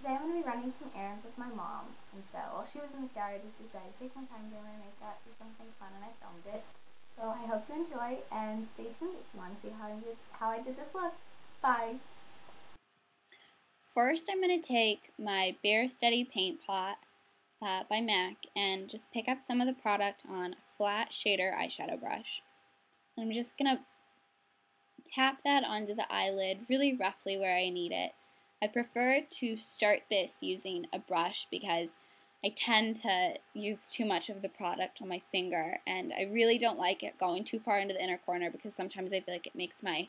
today I'm going to be running some errands with my mom, and so while she was in the shower, I just decided to take my time during my makeup, do something fun, and I filmed it. So I hope you enjoy, and stay tuned if you want to see how I did this look. Bye! First, I'm going to take my Bare Steady Paint Pot by MAC and just pick up some of the product on a flat shader eyeshadow brush. And I'm just going to tap that onto the eyelid really roughly where I need it. I prefer to start this using a brush because I tend to use too much of the product on my finger, and I really don't like it going too far into the inner corner because sometimes I feel like it makes my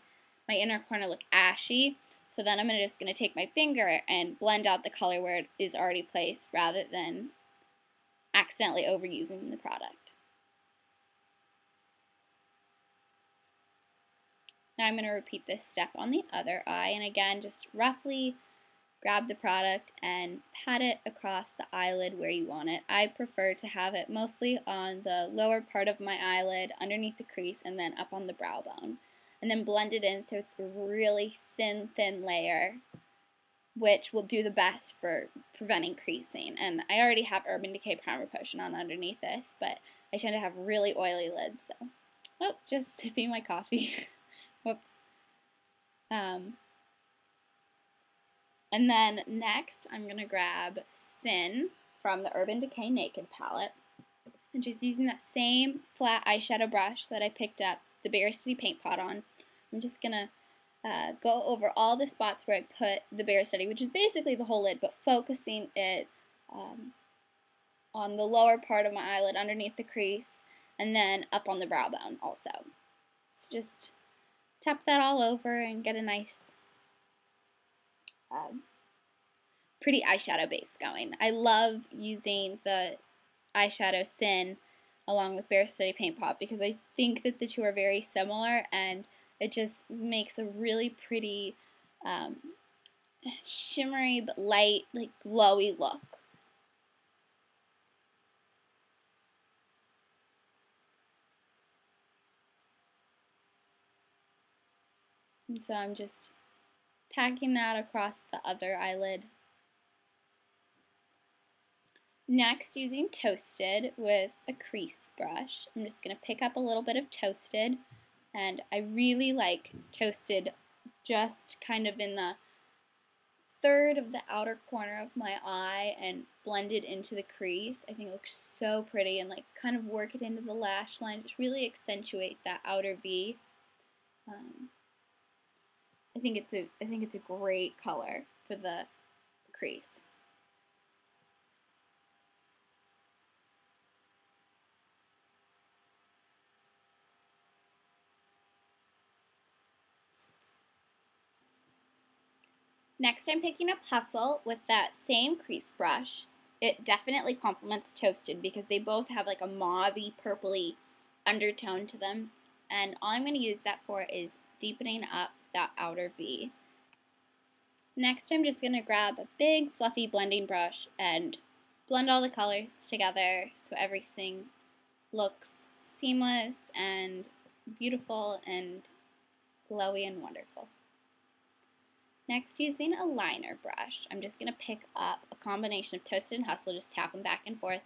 inner corner look ashy. So then I'm just going to take my finger and blend out the color where it is already placed rather than accidentally overusing the product. Now I'm going to repeat this step on the other eye, and again just roughly grab the product and pat it across the eyelid where you want it. I prefer to have it mostly on the lower part of my eyelid, underneath the crease, and then up on the brow bone. And then blend it in so it's a really thin layer, which will do the best for preventing creasing. And I already have Urban Decay Primer Potion on underneath this, but I tend to have really oily lids, so just sipping my coffee. Whoops. And then next, I'm going to grab Sin from the Urban Decay Naked palette. And just using that same flat eyeshadow brush that I picked up the Bare Steady Paint Pot on, I'm just going to go over all the spots where I put the Bare Steady, which is basically the whole lid, but focusing it on the lower part of my eyelid underneath the crease, and then up on the brow bone also. So just tap that all over and get a nice pretty eyeshadow base going. I love using the eyeshadow Sin along with Bare Steady Paint Pot because I think that the two are very similar, and it just makes a really pretty shimmery but light, like glowy look. And so I'm just packing that across the other eyelid. Next, using Toasted with a crease brush, I'm just going to pick up a little bit of Toasted, and I really like Toasted just kind of in the third of the outer corner of my eye and blend it into the crease. I think it looks so pretty, and like kind of work it into the lash line, just really accentuate that outer V. I think it's a great color for the crease. Next, I'm picking up Hustle with that same crease brush. It definitely complements Toasted because they both have like a mauve-y, purpley undertone to them. And all I'm going to use that for is deepening up that outer V. Next, I'm just going to grab a big fluffy blending brush and blend all the colors together so everything looks seamless and beautiful and glowy and wonderful. Next, using a liner brush, I'm just going to pick up a combination of Toasted and Hustle, just tap them back and forth,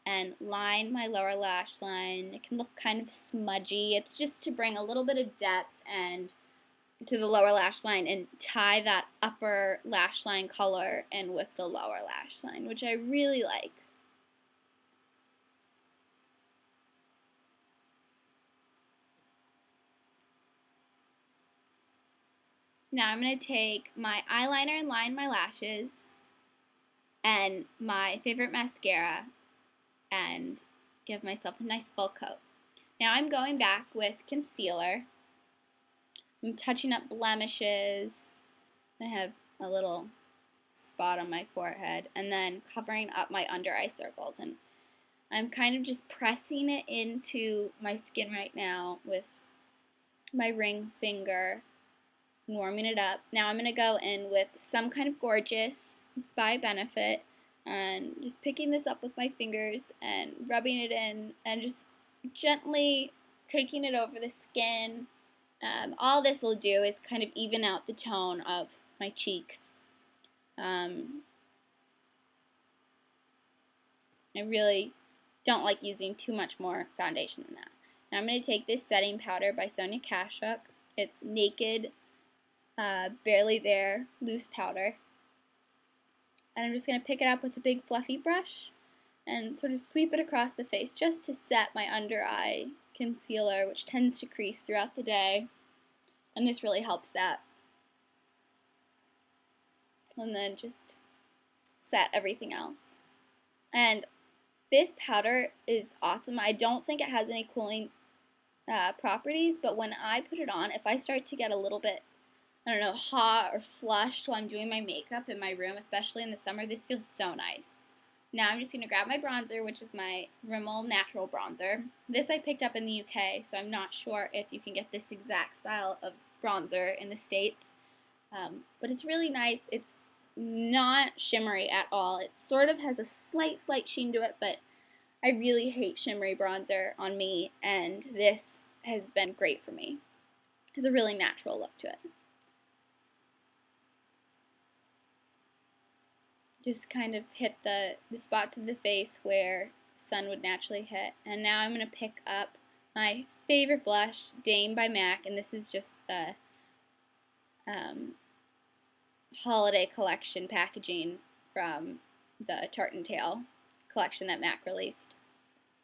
and line my lower lash line. It can look kind of smudgy. It's just to bring a little bit of depth and to the lower lash line and tie that upper lash line color in with the lower lash line, which I really like. Now I'm going to take my eyeliner and line my lashes and my favorite mascara and give myself a nice full coat. Now I'm going back with concealer. I'm touching up blemishes. I have a little spot on my forehead, and then covering up my under eye circles. And I'm kind of just pressing it into my skin right now with my ring finger, warming it up. Now I'm going to go in with Some Kind of Gorgeous by Benefit, and just picking this up with my fingers and rubbing it in and just gently taking it over the skin. All this will do is kind of even out the tone of my cheeks. I really don't like using too much more foundation than that. Now I'm going to take this setting powder by Sonia Kashuk. It's Naked, Barely There, loose powder. And I'm just going to pick it up with a big fluffy brush and sort of sweep it across the face just to set my under eye concealer, which tends to crease throughout the day. And this really helps that. And then just set everything else. And this powder is awesome. I don't think it has any cooling properties, but when I put it on, if I start to get a little bit, I don't know, hot or flushed while I'm doing my makeup in my room, especially in the summer, this feels so nice. Now I'm just going to grab my bronzer, which is my Rimmel Natural Bronzer. This I picked up in the UK, so I'm not sure if you can get this exact style of bronzer in the States. But it's really nice. It's not shimmery at all. It sort of has a slight sheen to it, but I really hate shimmery bronzer on me, and this has been great for me. It has a really natural look to it. Just kind of hit the spots of the face where sun would naturally hit. And now I'm going to pick up my favorite blush, Dame by MAC, and this is just the holiday collection packaging from the Tartan Tale collection that MAC released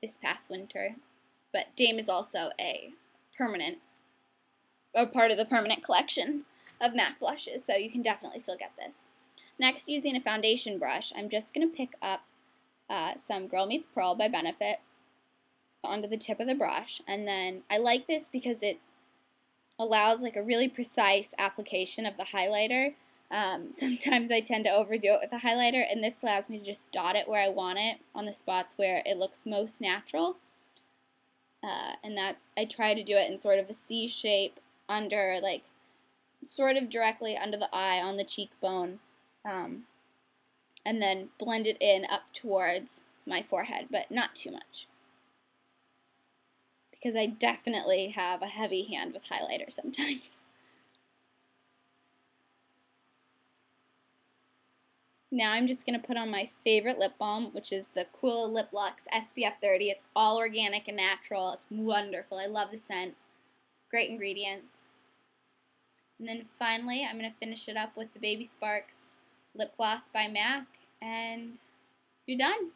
this past winter. But Dame is also a part of the permanent collection of MAC blushes, so you can definitely still get this. Next, using a foundation brush, I'm just going to pick up some Girl Meets Pearl by Benefit onto the tip of the brush. And then I like this because it allows like a really precise application of the highlighter. Sometimes I tend to overdo it with the highlighter, and this allows me to just dot it where I want it on the spots where it looks most natural. And that I try to do it in sort of a C shape under, like, sort of directly under the eye on the cheekbone. And then blend it in up towards my forehead, but not too much. Because I definitely have a heavy hand with highlighter sometimes. Now I'm just going to put on my favorite lip balm, which is the Coola Lip Luxe SPF 30. It's all organic and natural. It's wonderful. I love the scent. Great ingredients. And then finally, I'm going to finish it up with the Baby Sparks Lip Gloss by MAC, and you're done.